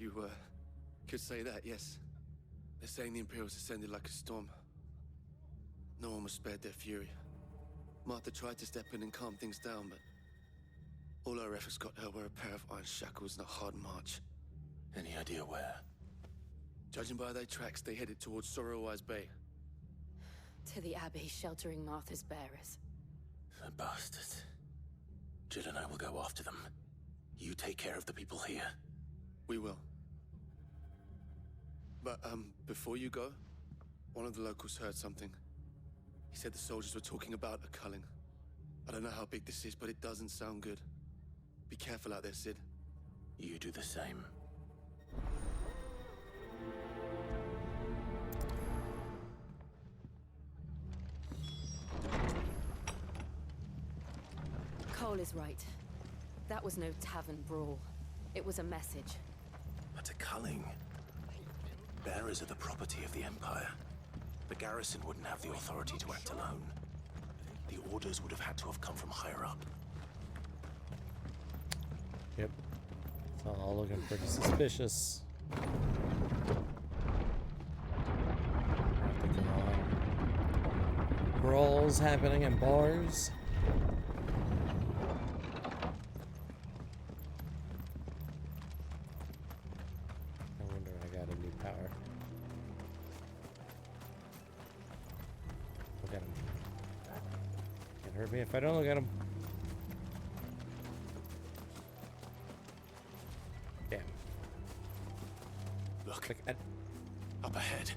You, could say that, yes. They're saying the Imperials ascended like a storm. No one was spared their fury. Martha tried to step in and calm things down, but all our efforts got her were a pair of iron shackles and a hard march. Any idea where? Judging by their tracks, they headed towards Sorrowwise Bay. To the Abbey sheltering Martha's bearers. The bastards. Jill and I will go after them. You take care of the people here. We will. But, before you go, one of the locals heard something. He said the soldiers were talking about a culling. I don't know how big this is, but it doesn't sound good. Be careful out there, Sid. You do the same. Cole is right. That was no tavern brawl. It was a message. But a culling. Bearers are the property of the Empire. The garrison wouldn't have the authority to act alone. The orders would have had to have come from higher up. Yep. It's all looking pretty suspicious. Brawls happening in bars. No wonder I got a new power. Look at him. Can't hurt me if I don't look at him. Damn. Look, Look at. up ahead.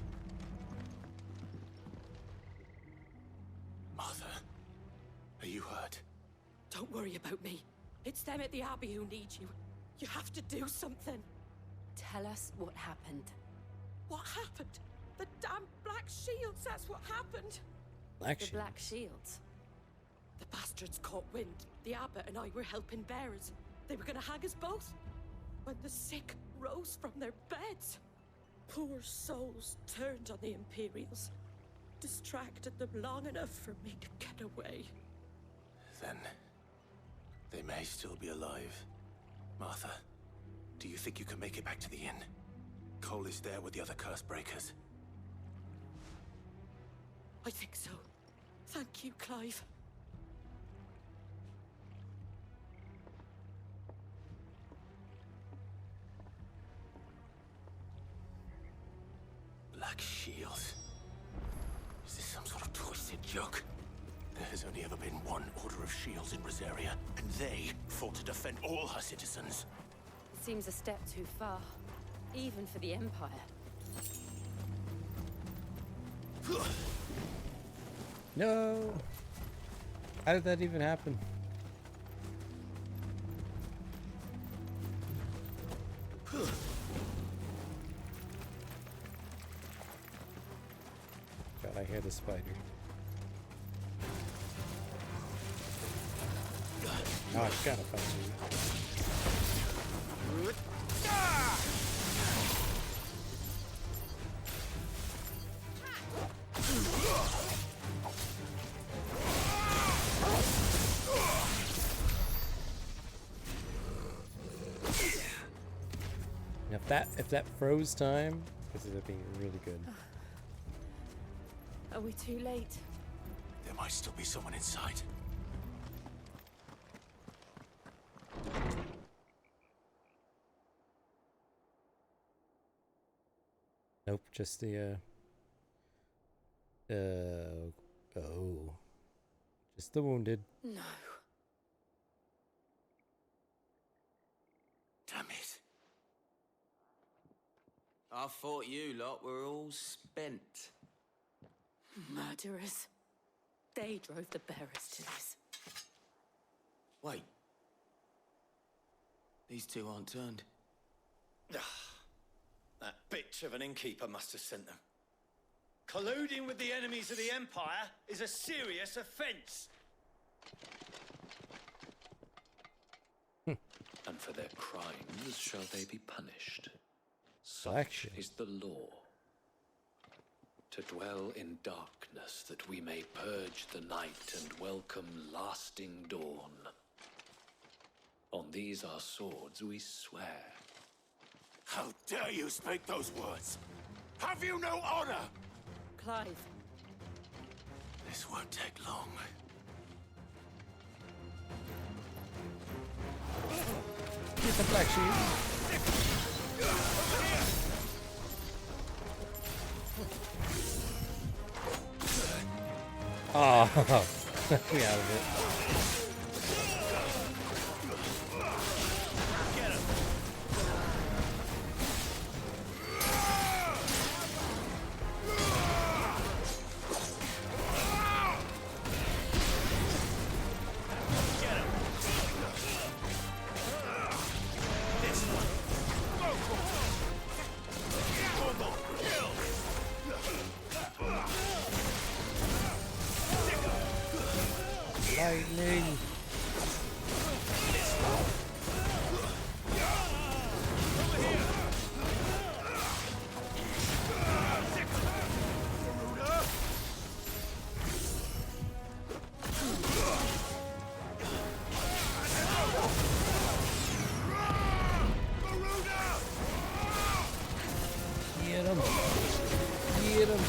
Martha, are you hurt? Don't worry about me. It's them at the Abbey who need you. You have to do something. Tell us what happened. What happened? The damn Black Shields, that's what happened. Black The Shield. Black Shields. The bastards caught wind. The Abbot and I were helping bearers. They were gonna hang us both. When the sick rose from their beds, poor souls turned on the Imperials. Distracted them long enough for me to get away. Then, they may still be alive. Martha, do you think you can make it back to the inn? Cole is there with the other curse breakers. I think so. Thank you, Clive. Black Shields. Is this some sort of twisted joke? There has only ever been one Order of Shields in Rosaria, and they fought to defend all her citizens. Seems a step too far, even for the Empire. No! How did that even happen? God, I hear the spider. Oh, I gotta punch you. And if that froze time, this is being really good. Are we too late? There might still be someone inside. Nope, just the oh. Just the wounded. No. Damn it. I thought you lot were all spent. Murderers. They drove the bearers to this. Wait. These two aren't turned. That bitch of an innkeeper must have sent them. Colluding with the enemies of the Empire is a serious offense. And for their crimes shall they be punished. Black Such Shield. is the law. To dwell in darkness that we may purge the night and welcome lasting dawn. On these our swords we swear. How dare you speak those words? Have you no honor? Clive, This won't take long. Get the black sheep. Oh, we out of it. Lightning. Get him. Get him.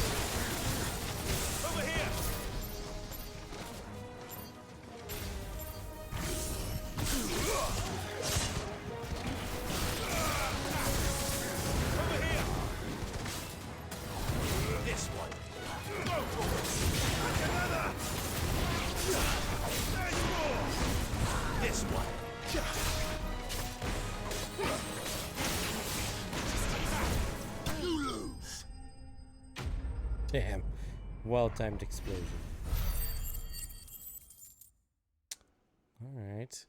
Damn. Well-timed explosion. Alright.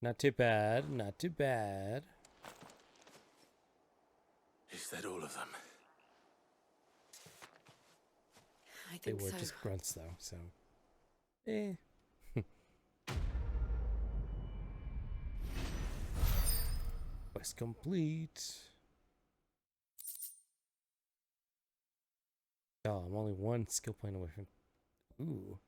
Not too bad. Not too bad. Is that all of them? I They think were so. just grunts, though, so. Eh. Quest complete. Oh, I'm only one skill point away from. Ooh.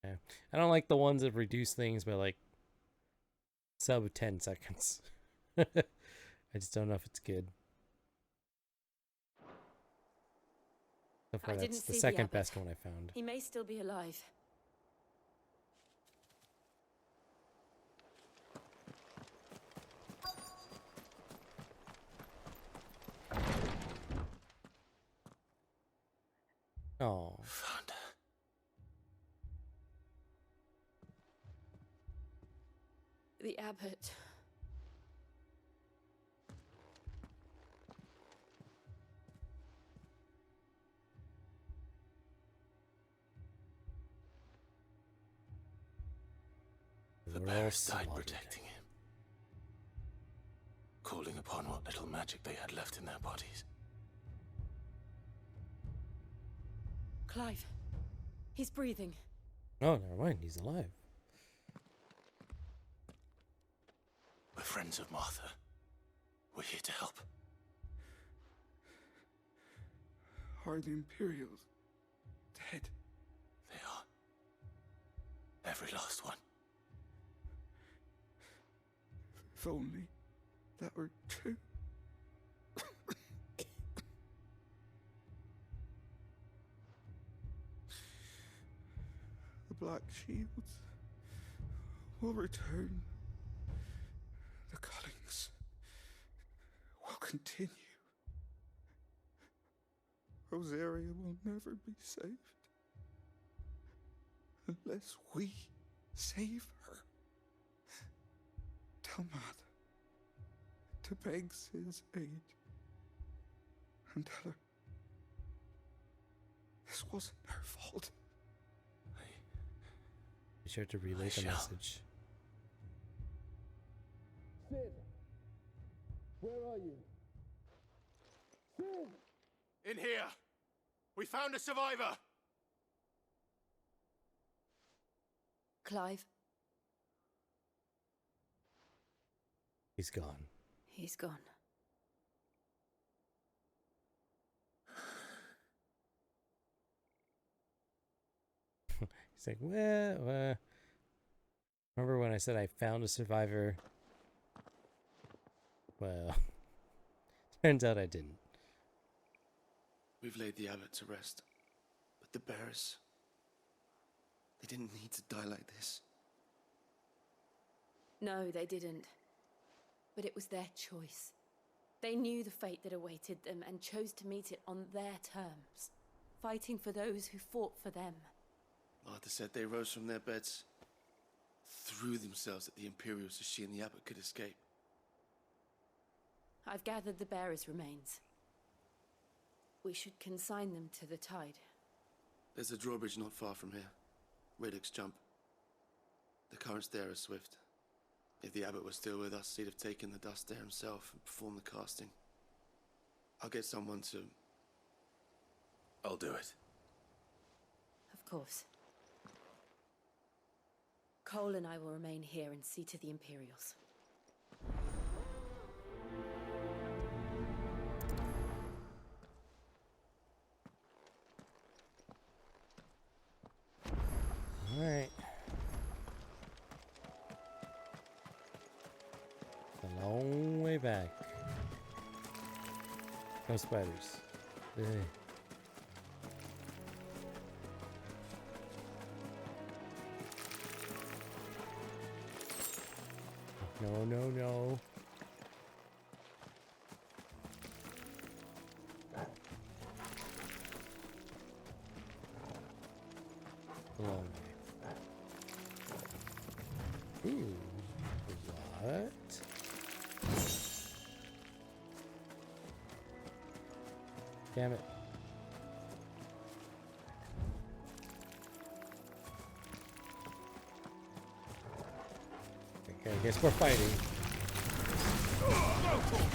Yeah. I don't like the ones that reduce things by like sub 10 seconds. I just don't know if it's good. So far, I that's didn't the see the second abbot. best one I found. He may still be alive. Oh. Found her. The abbot. The We're all bearers died slaughtered. protecting him, calling upon what little magic they had left in their bodies. Clive. He's breathing. Oh, never mind. He's alive. We're friends of Martha. We're here to help. Are the Imperials dead? They are. Every last one. If only that were true. The Black Shields will return. The cullings will continue. Rosaria will never be saved unless we save her. Tell Matt to beg Sid's aid and tell her this wasn't her fault. Be sure to relay the shall. message. Sid! Where are you? Sid! In here! We found a survivor! Clive. He's gone. He's gone. He's like, well, Remember when I said I found a survivor? Well, turns out I didn't. We've laid the abbot to rest. But the bearers, they didn't need to die like this. No, they didn't. But it was their choice. They knew the fate that awaited them and chose to meet it on their terms, fighting for those who fought for them. Martha said they rose from their beds, threw themselves at the Imperials so she and the abbot could escape. I've gathered the bearers' remains. We should consign them to the tide. There's a drawbridge not far from here. Radix jump. The currents there are swift. If the abbot was still with us, he'd have taken the dust there himself and performed the casting. I'll get someone to... I'll do it. Of course. Cole and I will remain here and see to the Imperials. Alright. A long way back. No spiders. Ugh. No, no, no. A long way. Ooh. What? Damn it. Okay, I guess we're fighting. Ooh, that was cool.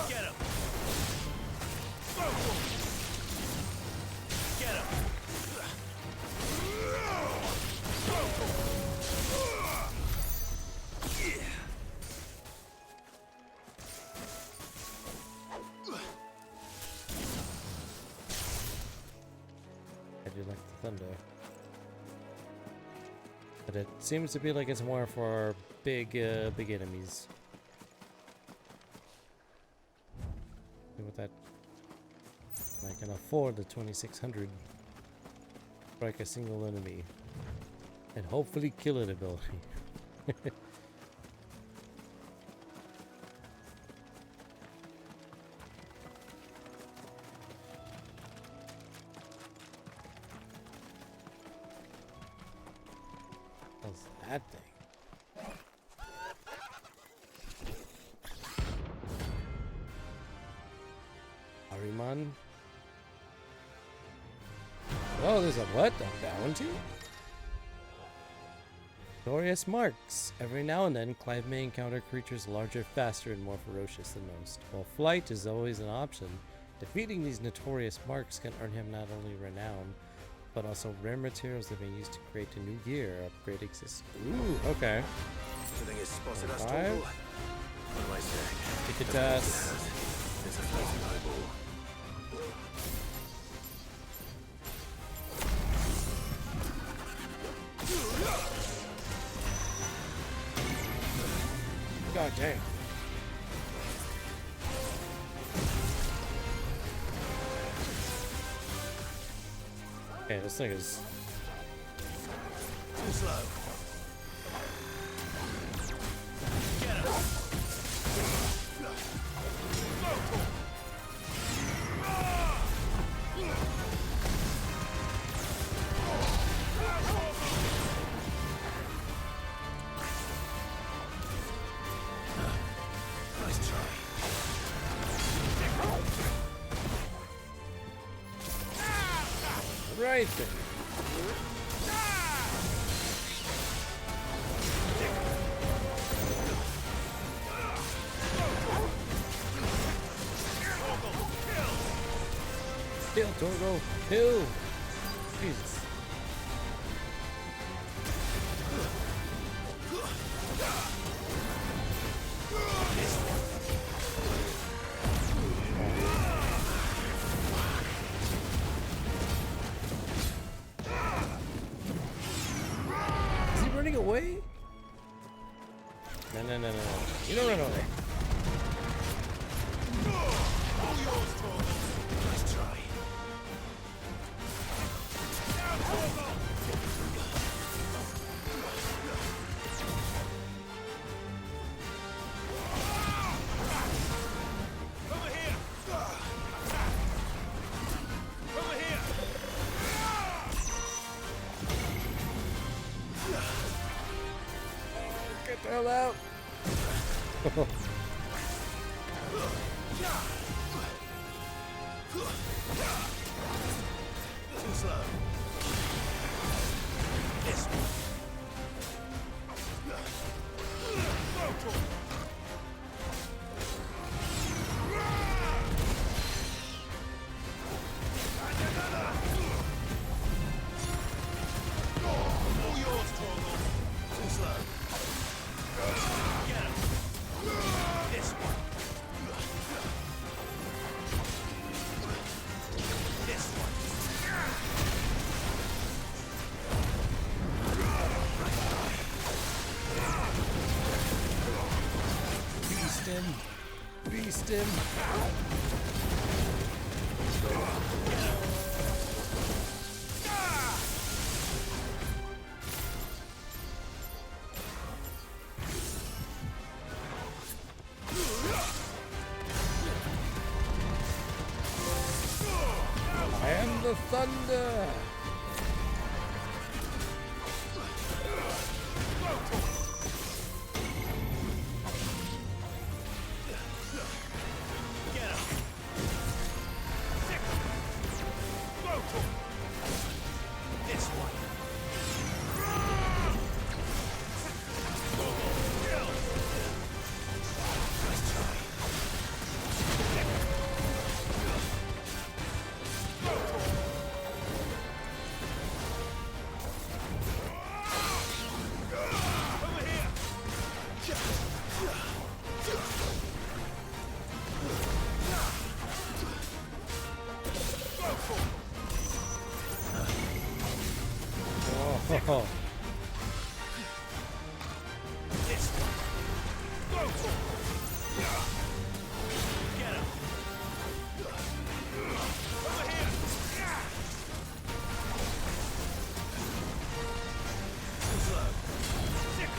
Get him! Get him! I do like the thunder. But it seems to be like it's more for big enemies. See what that... I can afford the 2600. Strike a single enemy. And hopefully kill it ability. What's that thing? Ariman? Oh, there's a what? A bounty? Glorious marks. Every now and then, Clive may encounter creatures larger, faster, and more ferocious than most. While flight is always an option, defeating these notorious marks can earn him not only renown, but also rare materials that may be used to create a new gear upgrade exists. Ooh, okay. Everything is spotted us, 5. Toggle. What am I saying? Ticket test. There's a floating eyeball. God damn. Okay, this thing is Too slow. Get him! Nice try. right there. Torgo, kill! Jesus. Is he running away? No, no, no, no, no. You don't run away. Nice try. Over here! Over here! Get the hell out! Too slow. This one. All yours, Torgal. Too slow. Get him. This one. This one. Beast him! Beast him! I am the thunder! Get him! Sick! This one. Nice try. Over here! Oh, This one. Get him! Over here! Too slow. Sick!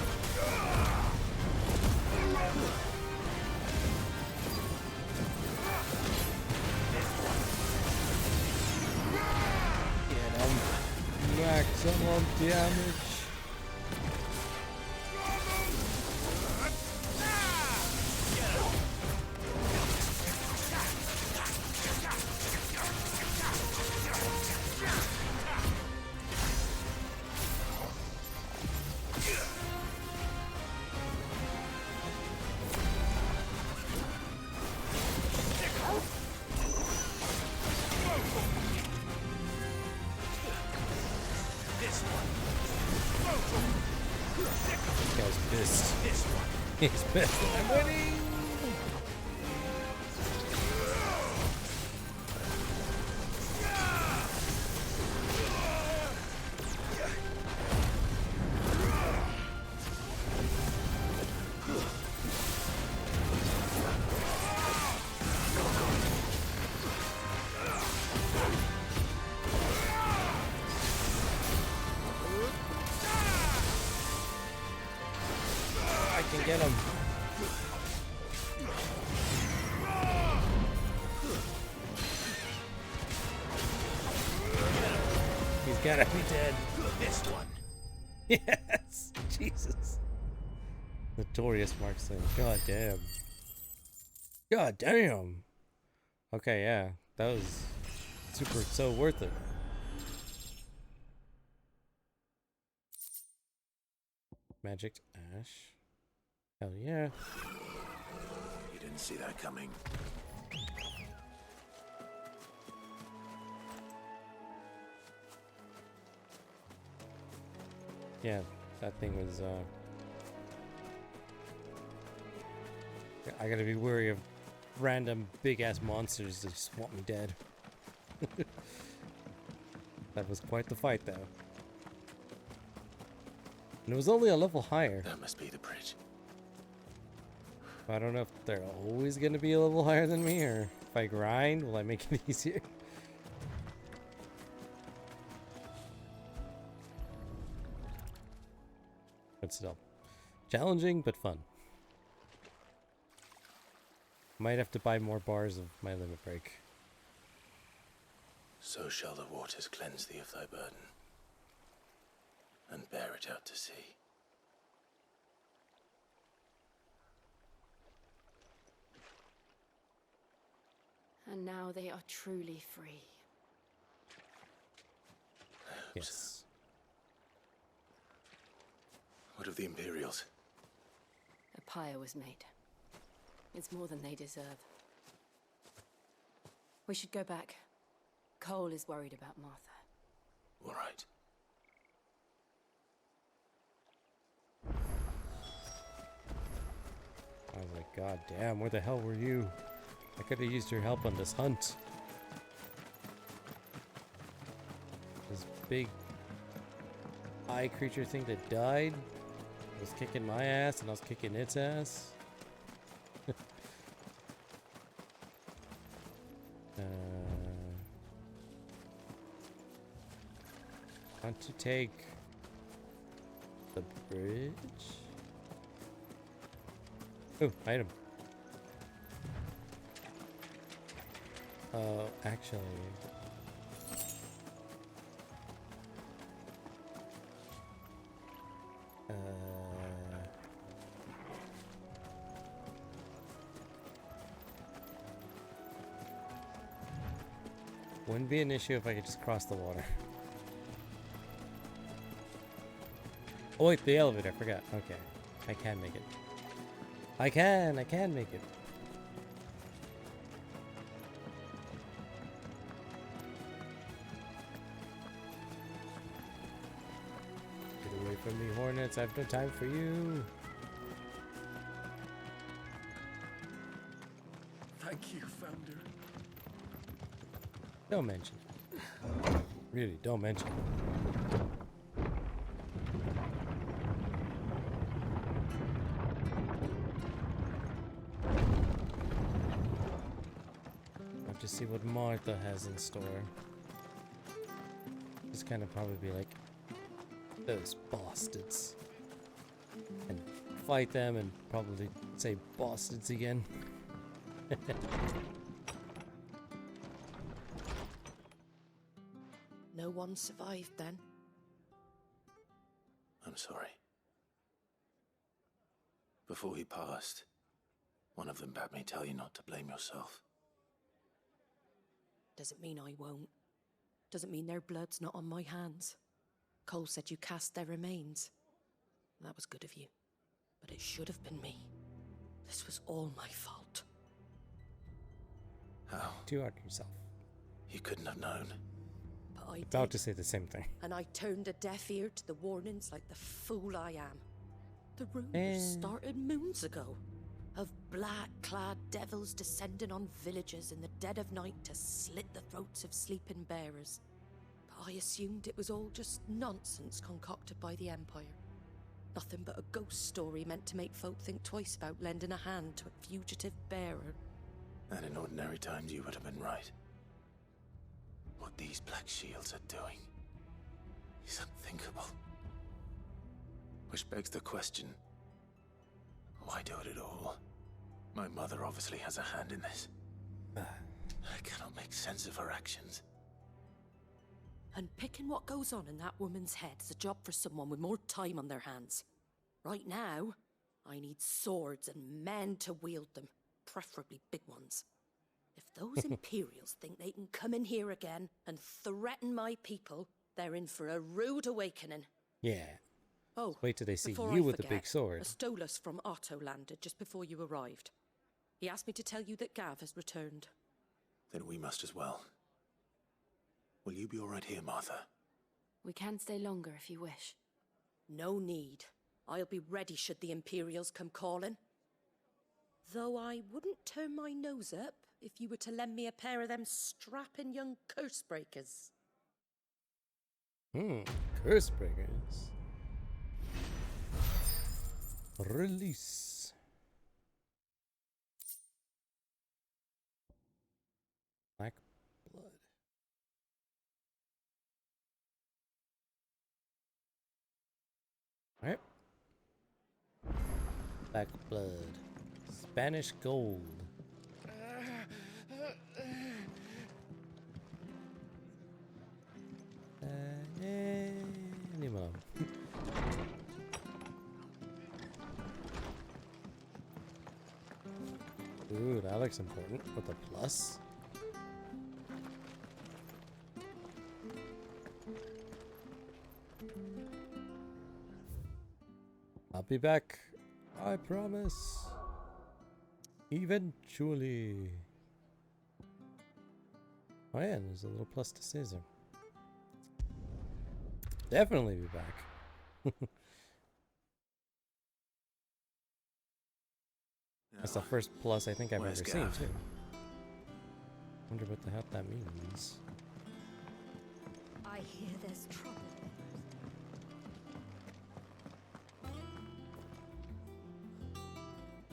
get him! Maximum damage! This one. This guy's pissed. This one. He's pissed. I'm winning! I can get him. He's gotta be dead. This one. Yes! Jesus. Notorious marksman. God damn. God damn. Okay, yeah. That was so worth it. Magic Ash. Hell yeah. You didn't see that coming. Yeah, that thing was, I gotta be wary of random big-ass monsters that just want me dead. That was quite the fight, though. And it was only a level higher. That must be the bridge. I don't know if they're always gonna be a level higher than me, or if I grind, will I make it easier? But still, challenging but fun. Might have to buy more bars of my limit break. So shall the waters cleanse thee of thy burden, and bear it out to sea. And now they are truly free. Yes. What of the Imperials? A pyre was made. It's more than they deserve. We should go back. Cole is worried about Martha. All right. I was like, God damn, where the hell were you? I could have used your help on this hunt. This big eye creature thing that died was kicking my ass and I was kicking its ass. Want to take the bridge? Oh, item. Actually. Wouldn't be an issue if I could just cross the water. Oh wait, the elevator, I forgot. Okay. I can make it. I can make it. Get away from me, Hornets. I have no time for you. Thank you, Founder. Don't mention it. Really, don't mention it. To see what Martha has in store. Just kind of probably be like, those bastards. And fight them and probably say bastards again. No one survived then. I'm sorry. Before he passed, one of them bade me tell you not to blame yourself. Doesn't mean I won't. Doesn't mean their blood's not on my hands. Cole said you cast their remains. That was good of you. But it should have been me. This was all my fault. How? Too hard on yourself. You couldn't have known. But I About did. to say the same thing. And I turned a deaf ear to the warnings like the fool I am. The rumors started moons ago. Of black-clad devils descending on villages in the dead of night to slit the throats of sleeping bearers. But I assumed it was all just nonsense concocted by the Empire. Nothing but a ghost story meant to make folk think twice about lending a hand to a fugitive bearer. And in ordinary times you would have been right. What these Black Shields are doing is unthinkable. Which begs the question, why do it at all? My mother obviously has a hand in this. I cannot make sense of her actions. And picking what goes on in that woman's head is a job for someone with more time on their hands. Right now, I need swords and men to wield them, preferably big ones. If those Imperials think they can come in here again and threaten my people, they're in for a rude awakening. Yeah. Oh, wait till they see before you I with the forget, big sword. A Stolas from Otto landed just before you arrived. He asked me to tell you that Gav has returned. Then we must as well. Will you be all right here, Martha? We can stay longer if you wish. No need. I'll be ready should the Imperials come calling. Though I wouldn't turn my nose up if you were to lend me a pair of them strapping young curse breakers. Curse breakers. Release. Black blood. Alright. Black blood. Spanish gold. Dímelo. Ooh, that looks important with a plus. I'll be back. I promise. Eventually. Oh yeah, there's a little plus to Caesar. Definitely be back. That's the first plus I think I've ever seen too. Wonder what the heck that means. I hear there's trouble.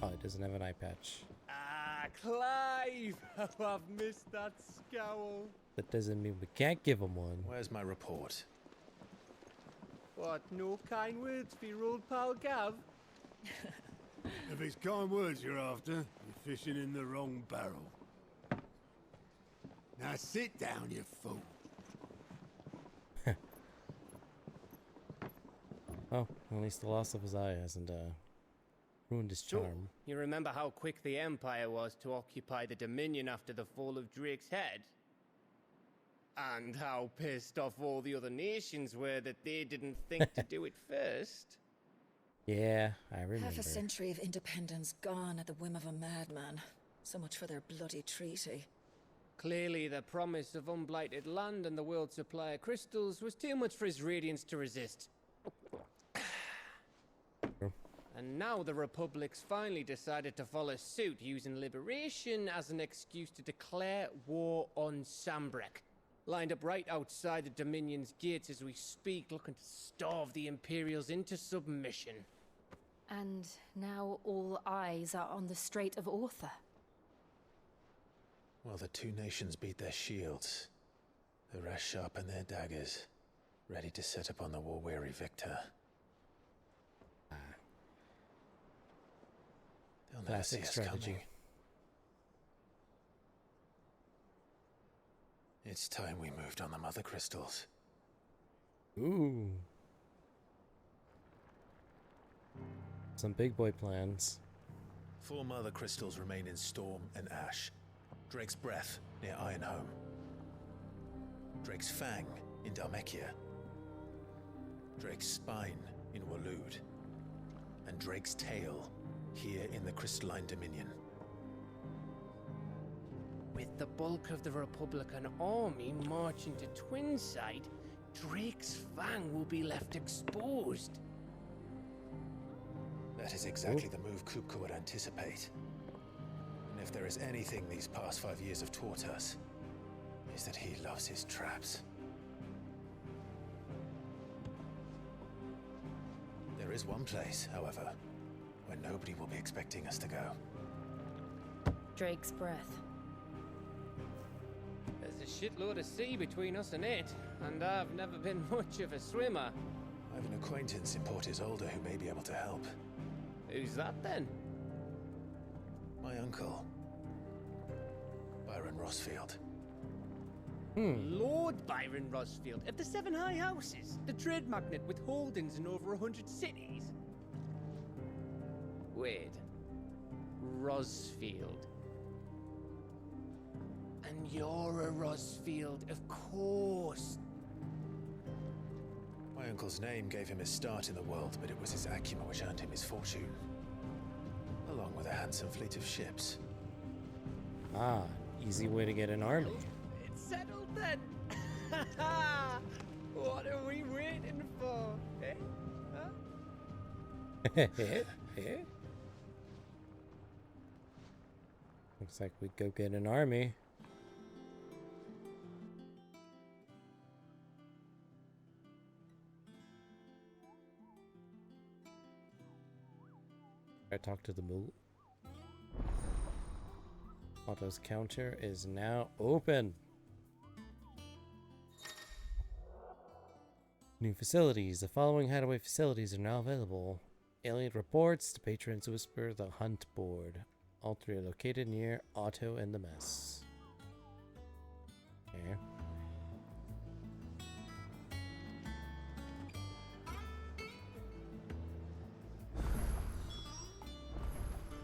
Oh, it doesn't have an eye patch. Ah, Clive! Oh, I've missed that scowl. That doesn't mean we can't give him one. Where's my report? What, no kind words for your old pal Gav? If it's kind words you're after, you're fishing in the wrong barrel. Now sit down, you fool. Oh, at least the loss of his eye hasn't ruined his charm. You remember how quick the Empire was to occupy the Dominion after the fall of Drake's head? And how pissed off all the other nations were that they didn't think to do it first. Yeah, I remember. Half a century of independence gone at the whim of a madman. So much for their bloody treaty. Clearly, the promise of unblighted land and the world's supply of crystals was too much for his radiance to resist. And now the Republic's finally decided to follow suit, using liberation as an excuse to declare war on Sambrek. Lined up right outside the Dominion's gates as we speak, looking to starve the Imperials into submission. And now all eyes are on the Strait of Author. Well, the two nations beat their shields. The rest sharpen their daggers, ready to set upon the war-weary victor. They'll never see us coming. It's time we moved on the Mother Crystals. Ooh. Some big boy plans. 4 Mother Crystals remain in Storm and Ash. Drake's Breath near Ironhome. Drake's Fang in Dhalmekia. Drake's Spine in Waloed. And Drake's Tail here in the Crystalline Dominion. With the bulk of the Republican army marching to Twinside, Drake's Fang will be left exposed. That is exactly the move Kupka would anticipate. And if there is anything these past 5 years have taught us, is that he loves his traps. There is one place, however, where nobody will be expecting us to go. Drake's Breath. There's a shitload of sea between us and it, and I've never been much of a swimmer. I have an acquaintance in Port Isolde who may be able to help. Who's that then? My uncle, Byron Rossfield. Lord Byron Rossfield of the 7 High Houses, the trade magnate with holdings in over 100 cities. Wait, Rossfield. And you're a Rossfield, of course. My uncle's name gave him his start in the world, but it was his acumen which earned him his fortune. Along with a handsome fleet of ships. Ah, easy way to get an army. It's settled then. What are we waiting for? Eh? Huh? Looks like we go get an army. I talk to the mule. Otto's counter is now open. New facilities. The following hideaway facilities are now available. Alien reports. The patrons whisper. The hunt board. All three are located near Otto and the mess. Okay.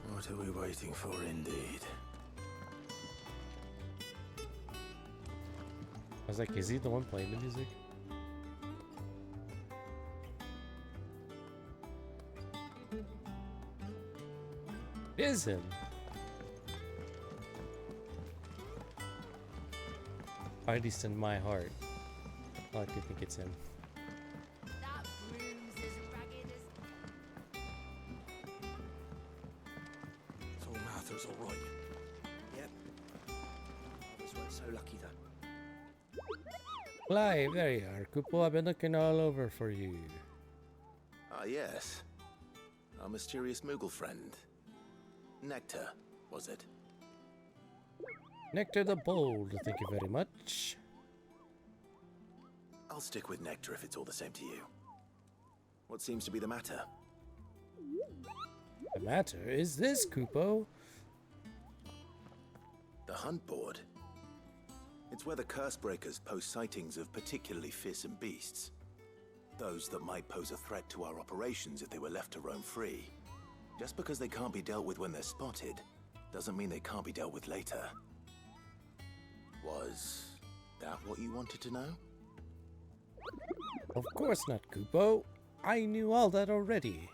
What are we waiting for, indeed? I was like, is he the one playing the music? It is him. Or at least in my heart. I like to think it's him. So Martha's all right. Yep. Others weren't so lucky though. Clive, there you are, Kupo. I've been looking all over for you. Ah, yes. Our mysterious Moogle friend. Nectar, was it? Nectar the Bold, thank you very much. I'll stick with Nectar if it's all the same to you. What seems to be the matter? The matter is this, Kupo. The hunt board. It's where the curse breakers post sightings of particularly fearsome beasts. Those that might pose a threat to our operations if they were left to roam free. Just because they can't be dealt with when they're spotted, doesn't mean they can't be dealt with later. Was that what you wanted to know? Of course not, Kupo. I knew all that already.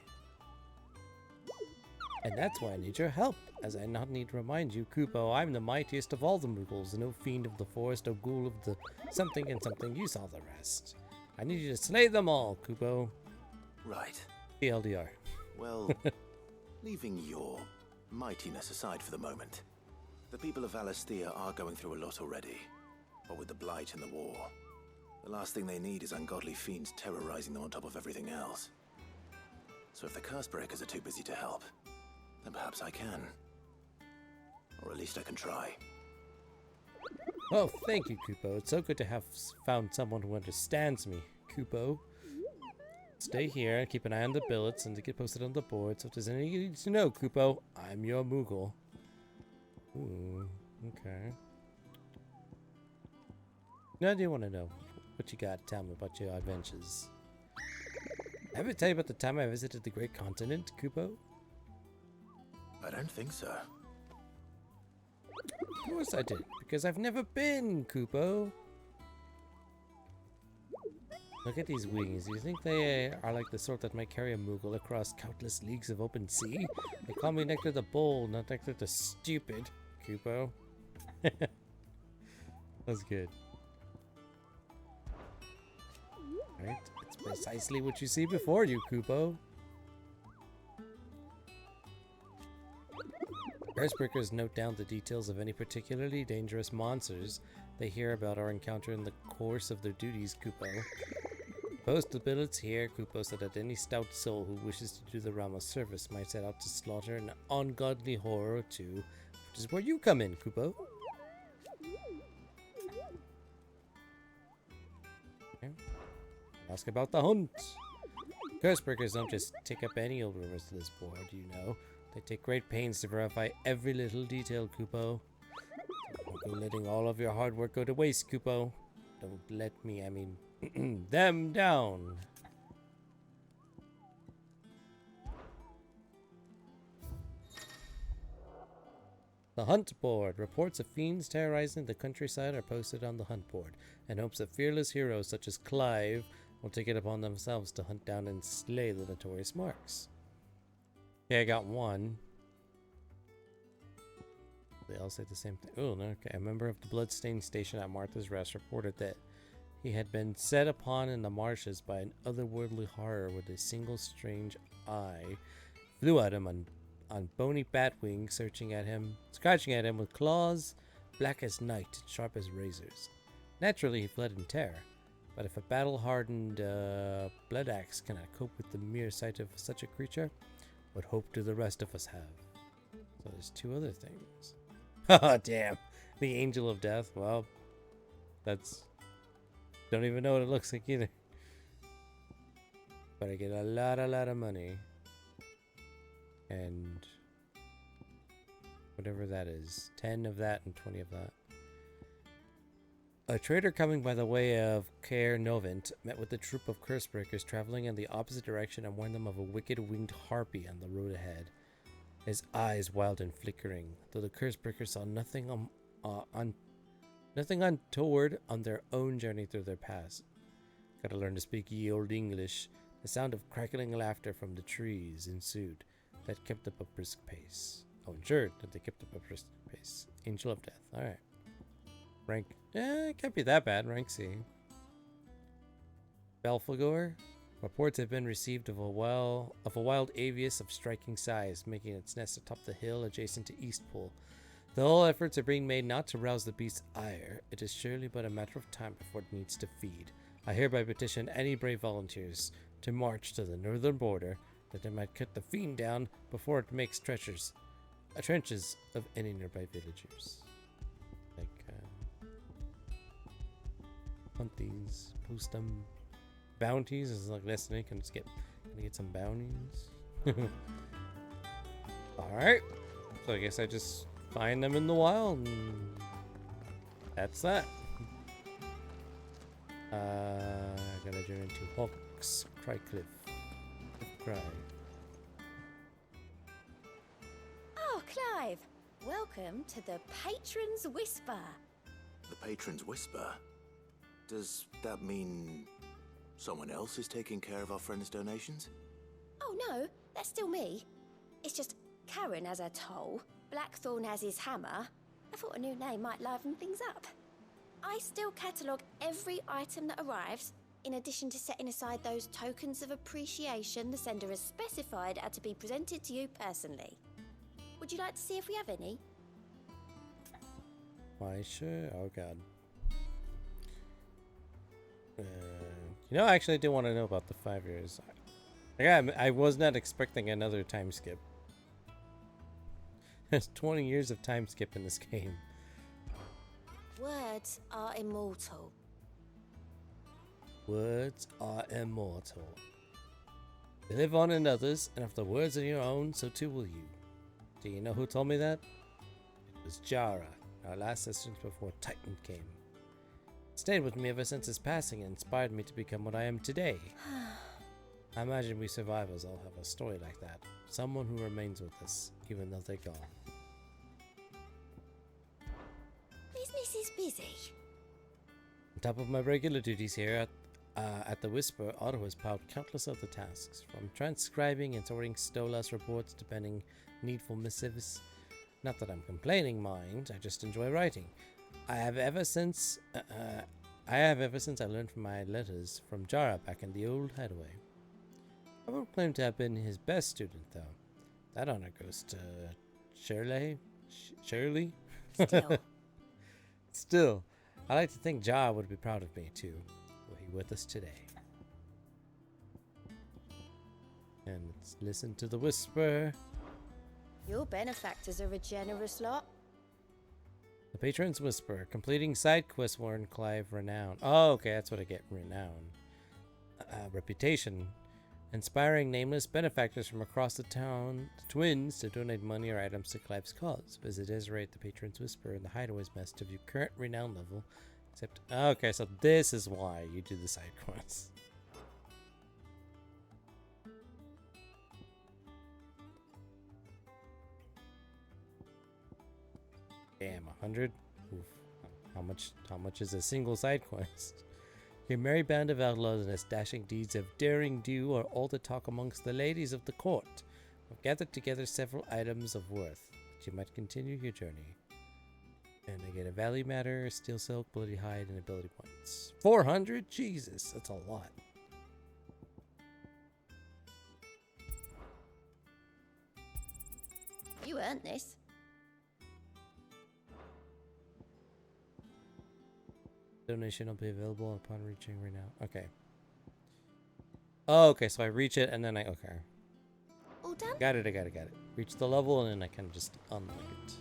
And that's why I need your help. As I not need to remind you, Kupo, I'm the mightiest of all the Moogles, no fiend of the forest, no ghoul of the something and something. You saw the rest. I need you to slay them all, Kupo. Right. TLDR. Well, leaving your mightiness aside for the moment, the people of Valisthea are going through a lot already. What with the Blight and the war, the last thing they need is ungodly fiends terrorizing them on top of everything else. So if the curse breakers are too busy to help, then perhaps I can. Or at least I can try. Oh, thank you, Kupo. It's so good to have found someone who understands me, Kupo. Stay here and keep an eye on the billets and to get posted on the board. So if there's anything you need to know, Kupo, I'm your Moogle. Ooh, okay. Now do you want to know? What you got? Tell me about your adventures. I ever tell you about the time I visited the Great Continent, Kupo? I don't think so. Of course I did, because I've never been, Kupo. Look at these wings. Do you think they are like the sort that might carry a Moogle across countless leagues of open sea? They call me Nectar the Bold, not Nectar the Stupid, Kupo. That's good. Right, it's precisely what you see before you, Kupo. Curse-breakers note down the details of any particularly dangerous monsters they hear about our encounter in the course of their duties, Kupo. Post the billets here, Kupo, so that any stout soul who wishes to do the realm a service might set out to slaughter an ungodly horror or two, which is where you come in, Kupo. Okay. Ask about the hunt. Curse-breakers don't just take up any old rumors to this board, you know. They take great pains to verify every little detail, Kupo. Don't go letting all of your hard work go to waste, Kupo. Don't let me, I mean, them down. The Hunt Board. Reports of fiends terrorizing the countryside are posted on the Hunt Board, in hopes that fearless heroes such as Clive will take it upon themselves to hunt down and slay the notorious marks. Yeah, I got one. They all say the same thing. Oh, no, okay. A member of the Bloodstained Station at Martha's Rest reported that he had been set upon in the marshes by an otherworldly horror with a single strange eye, flew at him on bony bat wings, scratching at him with claws black as night and sharp as razors. Naturally, he fled in terror, but if a battle-hardened blood axe cannot cope with the mere sight of such a creature, what hope do the rest of us have? So there's two other things. Oh, damn. The Angel of Death. Well, that's... Don't even know what it looks like either. But I get a lot of money. And... whatever that is. 10 of that and 20 of that. A trader coming by the way of Caer Novent met with a troop of cursebreakers traveling in the opposite direction and warned them of a wicked winged harpy on the road ahead. His eyes wild and flickering, though the cursebreakers saw nothing untoward on their own journey through their pass. Gotta learn to speak ye old English. The sound of crackling laughter from the trees ensued that kept up a brisk pace. Oh, ensured that they kept up a brisk pace. Angel of Death. Alright. Rank. It can't be that bad. Rank C. Belphegor. Reports have been received of a wild avius of striking size, making its nest atop the hill adjacent to Eastpool. Though all efforts are being made not to rouse the beast's ire, it is surely but a matter of time before it needs to feed. I hereby petition any brave volunteers to march to the northern border, that they might cut the fiend down before it makes trenches of any nearby villagers. Like, hunt these, post them. Bounties is like Destiny. Can get some bounties. Alright. So I guess I just find them in the wild and that's that. I gotta journey into Hawk's Cry Cliff. Cry. Oh, Clive! Welcome to the Patron's Whisper. The Patron's Whisper? Does that mean someone else is taking care of our friend's donations? Oh no, that's still me. It's just Karen has her toll, Blackthorn has his hammer. I thought a new name might liven things up. I still catalogue every item that arrives, in addition to setting aside those tokens of appreciation the sender has specified are to be presented to you personally. Would you like to see if we have any? Why, sure. Oh, God. Actually, I do want to know about the 5 years. I was not expecting another time skip. There's 20 years of time skip in this game. Words are immortal. Words are immortal. They live on in others, and if the words are your own, so too will you. Do you know who told me that? It was Jara, our last session before Titan came. Stayed with me ever since his passing and inspired me to become what I am today. I imagine we survivors all have a story like that. Someone who remains with us, even though they're gone. Business is busy. On top of my regular duties here at the Whisper, Otto has piled countless other tasks, from transcribing and sorting Stolas reports to penning needful missives. Not that I'm complaining, mind, I just enjoy writing. I have ever since I learned from my letters from Jara back in the old hideaway. I won't claim to have been his best student, though. That honor goes to Shirley? Still, I like to think Jara would be proud of me, too, were he with us today. And let's listen to the Whisper. Your benefactors are a generous lot. The Patron's Whisper. Completing side quests warn Clive renown. Oh, okay, that's what I get. Renown. Reputation. Inspiring nameless benefactors from across the town, the twins, to donate money or items to Clive's cause. Visit Desiree at the Patron's Whisper in the Hideaway's Mess to view current renown level. Except, okay, so this is why you do the side quests. Damn, 100? Oof. How much is a single side quest? Your merry band of outlaws and its dashing deeds of daring do are all the talk amongst the ladies of the court. I've gathered together several items of worth, that you might continue your journey. And I get a value matter, steel silk, bloody hide, and ability points. 400? Jesus, that's a lot. You earned this. Donation will be available upon reaching right now. Okay. Oh, okay, so I reach it and then okay. All done? Got it. Reach the level and then I can just unlock it.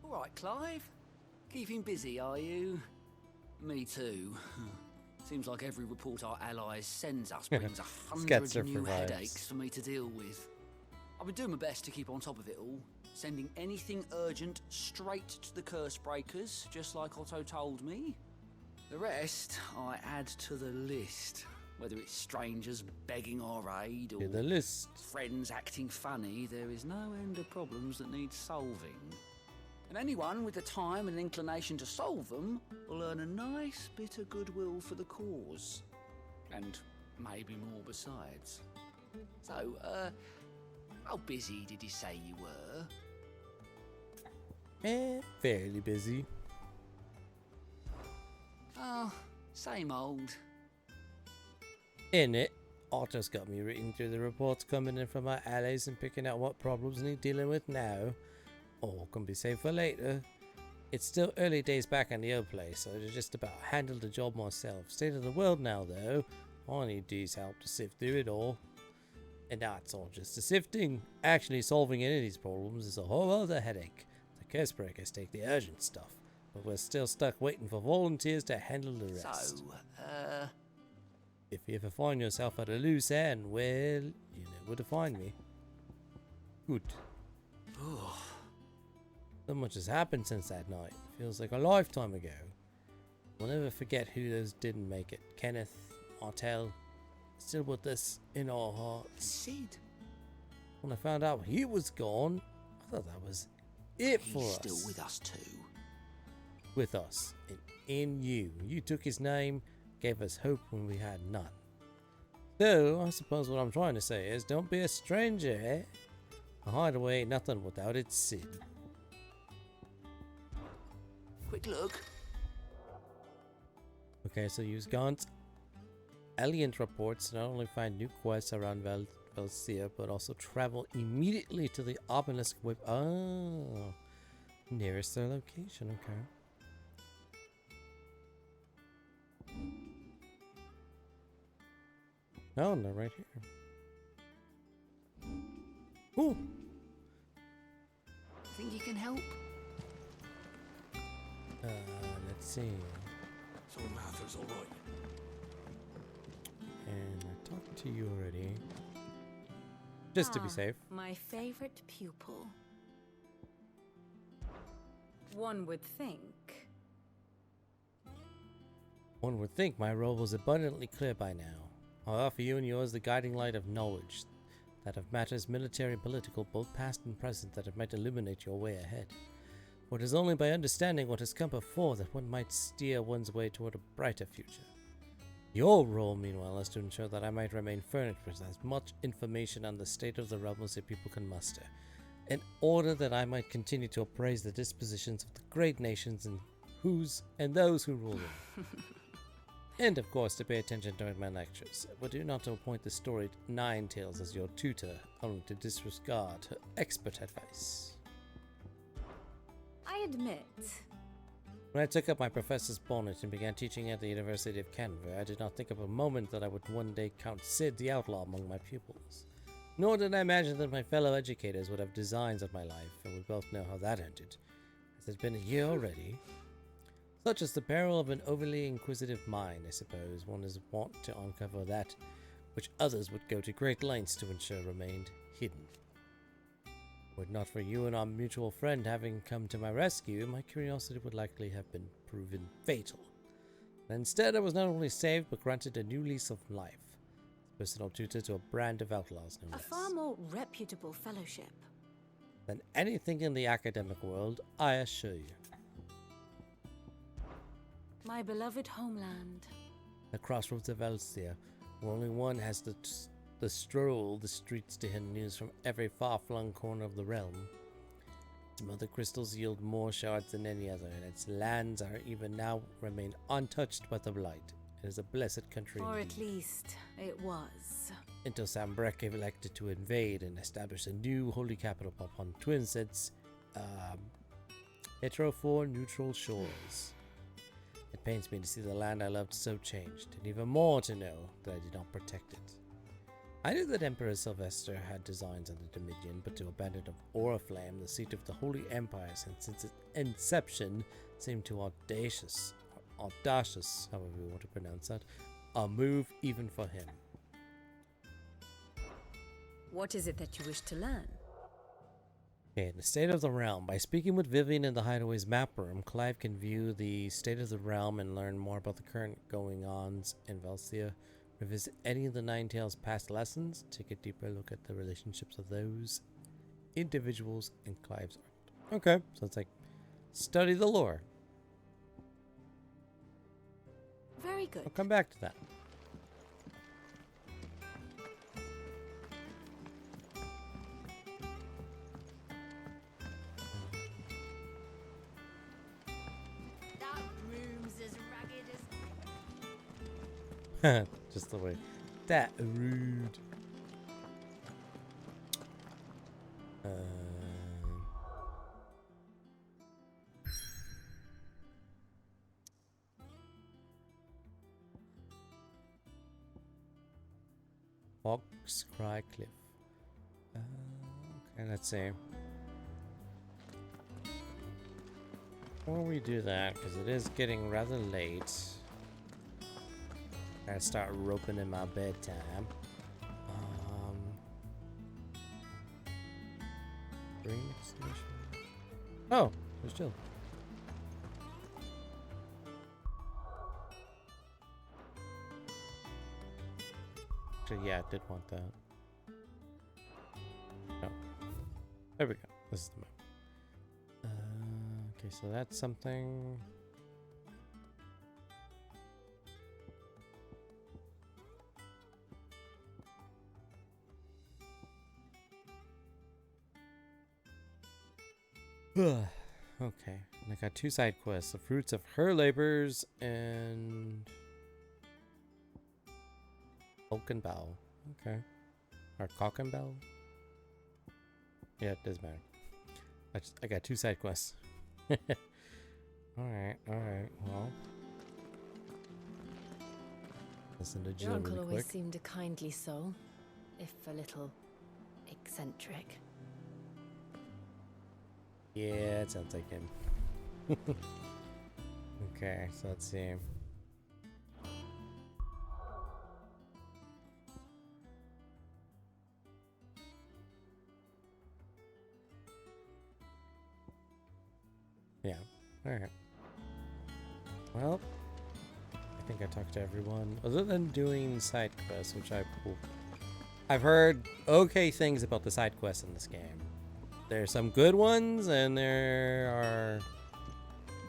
All right, Clive. Keeping busy, are you? Me too. Seems like every report our allies sends us brings 100 new headaches for me to deal with. I've been doing my best to keep on top of it all, sending anything urgent straight to the curse breakers, just like Otto told me. The rest I add to the list, whether it's strangers begging our aid or the list. Friends acting funny. There is no end of problems that need solving. And anyone with the time and inclination to solve them will earn a nice bit of goodwill for the cause. And maybe more besides. So, how busy did you say you were? Fairly busy. Oh, same old. In it, Otto's got me reading through the reports coming in from our allies and picking out what problems need dealing with now. All can be saved for later. It's still early days back in the old place, so I just about handled the job myself. State of the world now, though. I need Dee's help to sift through it all. And that's all just the sifting. Actually solving any of these problems is a whole other headache. The curse breakers take the urgent stuff, but we're still stuck waiting for volunteers to handle the rest. So, if you ever find yourself at a loose end, well, you know where to find me. Good. So much has happened since that night. Feels like a lifetime ago. We'll never forget who those didn't make it. Kenneth, Martel, still with us in our hearts. Sid. When I found out he was gone, I thought that was it for us. He's still with us too. With us. And in you. You took his name, gave us hope when we had none. So, I suppose what I'm trying to say is, don't be a stranger, eh? A hideaway ain't nothing without its Sid. Quick look. Okay, so use Gaunt's Alliant reports to not only find new quests around Valsia, but also travel immediately to the obelisk with nearest their location. Okay. No, they're right here. Ooh. Think you can help? Let's see. So Mather's all right. And I talked to you already. Just to be safe. My favorite pupil. One would think. One would think my role was abundantly clear by now. I offer you and yours the guiding light of knowledge, that of matters military and political, both past and present, that it might illuminate your way ahead. For it is only by understanding what has come before that one might steer one's way toward a brighter future. Your role, meanwhile, is to ensure that I might remain furnished with as much information on the state of the realms that people can muster, in order that I might continue to appraise the dispositions of the great nations and those who rule them. And, of course, to pay attention during my lectures, but do not appoint the storied Nine Tails as your tutor, only to disregard her expert advice. I admit. When I took up my professor's bonnet and began teaching at the University of Canberra, I did not think of a moment that I would one day count Sid the Outlaw among my pupils. Nor did I imagine that my fellow educators would have designs of my life, and we both know how that ended. Has it been a year already? Such is the peril of an overly inquisitive mind, I suppose. One is wont to uncover that which others would go to great lengths to ensure remained hidden. Were it not for you and our mutual friend having come to my rescue, my curiosity would likely have been proven fatal. And instead, I was not only saved, but granted a new lease of life. Personal tutor to a brand of outlaws, no A less. far more reputable fellowship. Than anything in the academic world, I assure you. My beloved homeland. The crossroads of Elsia, where only one has the streets to hidden news from every far-flung corner of the realm. Its mother crystals yield more shards than any other, and its lands are even now remain untouched by the blight. It is a blessed country Or indeed. at least it was. Until Sambrek elected to invade and establish a new holy capital upon Twin Sets, heterophore neutral shores. It pains me to see the land I loved so changed, and even more to know that I did not protect it. I knew that Emperor Sylvester had designs on the Dominion, but to abandon of Oriflame, the seat of the Holy Empire since its inception, seemed too audacious, however you want to pronounce that, a move even for him. What is it that you wish to learn? Okay, the state of the realm. By speaking with Vivian in the Hideaway's map room, Clive can view the state of the realm and learn more about the current going-ons in Velcia. Revisit any of the Nine Tails' past lessons, take a deeper look at the relationships of those individuals in Clive's art. Okay, so it's like, study the lore. Very good. I'll come back to that. That room's as ragged as... Just the way. That rude. Fox Cry Cliff. Okay, let's see. Before we do that, because it is getting rather late. I gotta start roping in my bedtime. Bring destination. Oh, there's Jill. Actually, yeah, I did want that. Oh, there we go. This is the map. Okay, so that's something. Okay, and I got 2 side quests: the fruits of her labors and Oakenbow. Okay, or Cockenbow. Yeah, it doesn't matter. I got 2 side quests. All right. Well, listen to Jill Your uncle really always quick. seemed a kindly soul, if a little eccentric. Yeah, it sounds like him. Okay, so let's see. Yeah, alright. Well, I think I talked to everyone. Other than doing side quests, which I've heard okay things about the side quests in this game. There's some good ones, and there are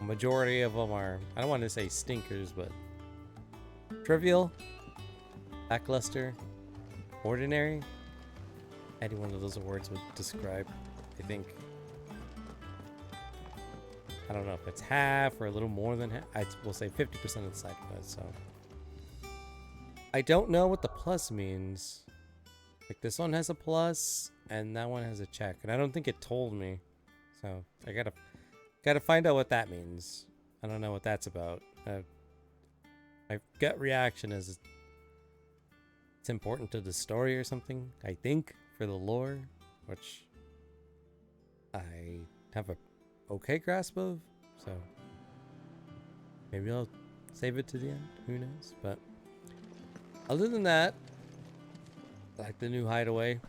a majority of them are, I don't want to say stinkers, but trivial, lackluster, ordinary. Any one of those words would describe, I think. I don't know if it's half or a little more than half. I will say 50% of the side quests, so. I don't know what the plus means. Like, this one has a plus, and that one has a check, and I don't think it told me, so I gotta find out what that means. I don't know what that's about. My gut reaction is it's important to the story or something. I think for the lore, which I have a okay grasp of, so maybe I'll save it to the end. Who knows? But other than that, I like the new hideaway.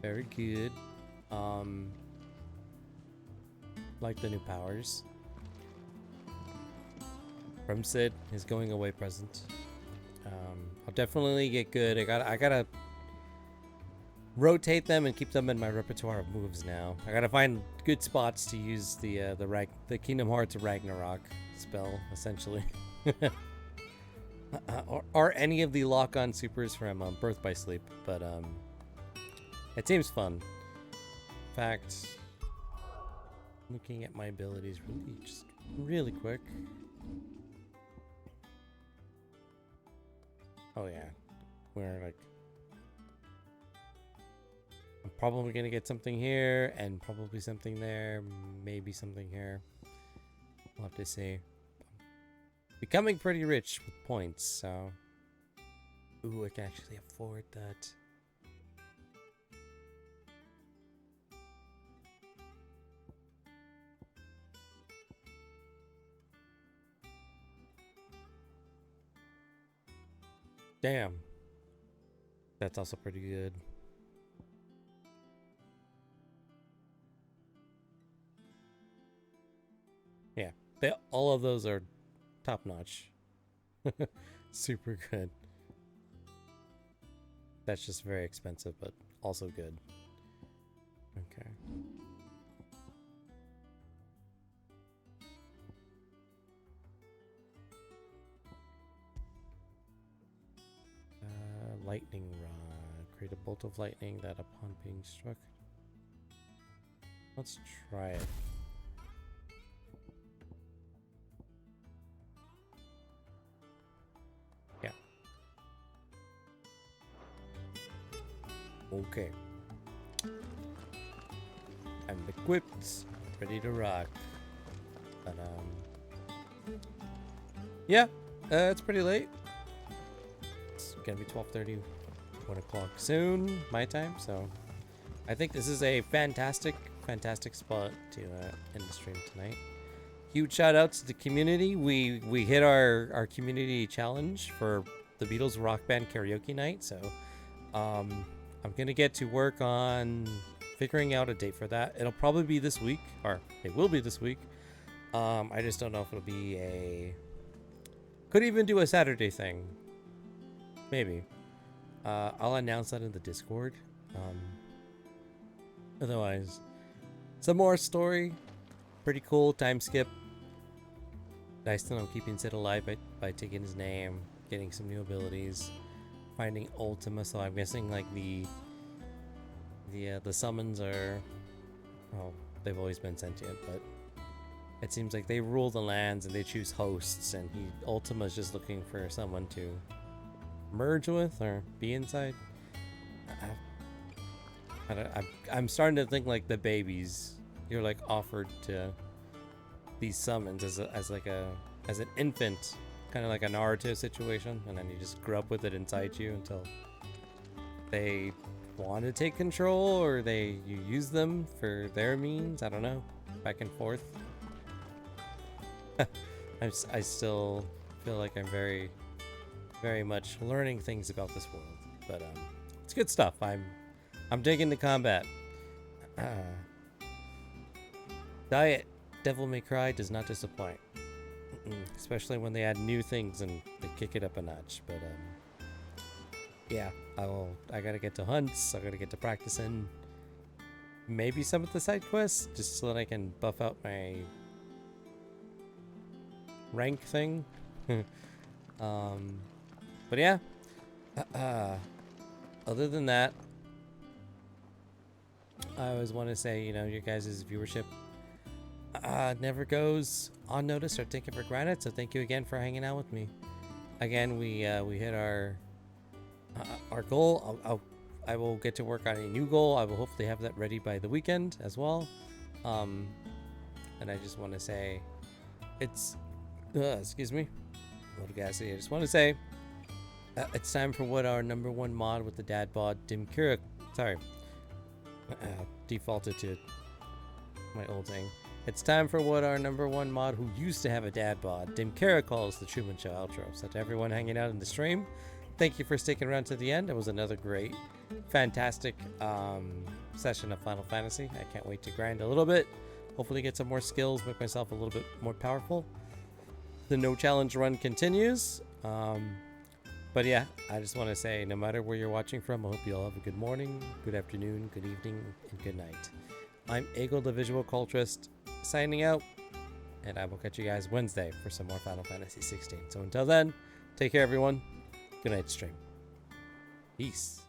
Very good. Like the new powers. From Sid, his going away present. I'll definitely get good. I gotta rotate them and keep them in my repertoire of moves now. I gotta find good spots to use the Kingdom Hearts Ragnarok spell, essentially. or any of the lock-on supers from Birth by Sleep, but it seems fun. In fact, Looking at my abilities really quick. Oh yeah, we're like, I'm probably gonna get something here and probably something there, maybe something here. We'll have to see. Becoming pretty rich with points, so. Ooh, I can actually afford that. Damn. That's also pretty good. Yeah, all of those are top notch. Super good. That's just very expensive, but also good. Okay. Lightning rod. Create a bolt of lightning that upon being struck. Let's try it. Yeah. Okay. I'm equipped, ready to rock. But yeah, it's pretty late. It's gonna be 12:30, 1 o'clock soon, my time. So I think this is a fantastic spot to end the stream tonight. Huge shout outs to the community. We hit our community challenge for the Beatles rock band karaoke night. So I'm gonna get to work on figuring out a date for that. It'll probably be this week, or it will be this week. I just don't know if it'll be could even do a Saturday thing. Maybe. I'll announce that in the Discord. Otherwise, some more story. Pretty cool. Time skip. Nice to know I'm keeping Sid alive by taking his name, getting some new abilities, finding Ultima. So I'm guessing like the summons are, well, they've always been sentient, but it seems like they rule the lands and they choose hosts, and Ultima's just looking for someone to merge with or be inside. I'm starting to think like the babies. You're like offered to these summons as an infant, kind of like a Naruto situation, and then you just grow up with it inside you until they want to take control, or you use them for their means. I don't know. Back and forth. I still feel like I'm very, very much learning things about this world, but it's good stuff. I'm digging the combat. Diet Devil May Cry does not disappoint, especially when they add new things and they kick it up a notch. But yeah, I gotta get to hunts. I gotta get to practicing. Maybe some of the side quests, just so that I can buff out my rank thing. But yeah, other than that, I always want to say, you know, your guys' viewership never goes unnoticed or taken for granted. So thank you again for hanging out with me. Again, we hit our goal. I will get to work on a new goal. I will hopefully have that ready by the weekend as well. And I just want to say, it's excuse me, a little gassy. I just want to say, it's time for what our #1 mod with the dad bod, Dim Kira. Sorry, defaulted to my old thing. It's time for what our #1 mod, who used to have a dad bod, Dim Kara, calls the Truman Show outro. So to everyone hanging out in the stream, thank you for sticking around to the end. It was another great, fantastic session of Final Fantasy. I can't wait to grind a little bit. Hopefully get some more skills, make myself a little bit more powerful. The no challenge run continues. But yeah, I just want to say, no matter where you're watching from, I hope you all have a good morning, good afternoon, good evening, and good night. I'm Eagle, the Visual Culturist, signing out, and I will catch you guys Wednesday for some more Final Fantasy XVI. So until then, take care, everyone. Good night, stream. Peace.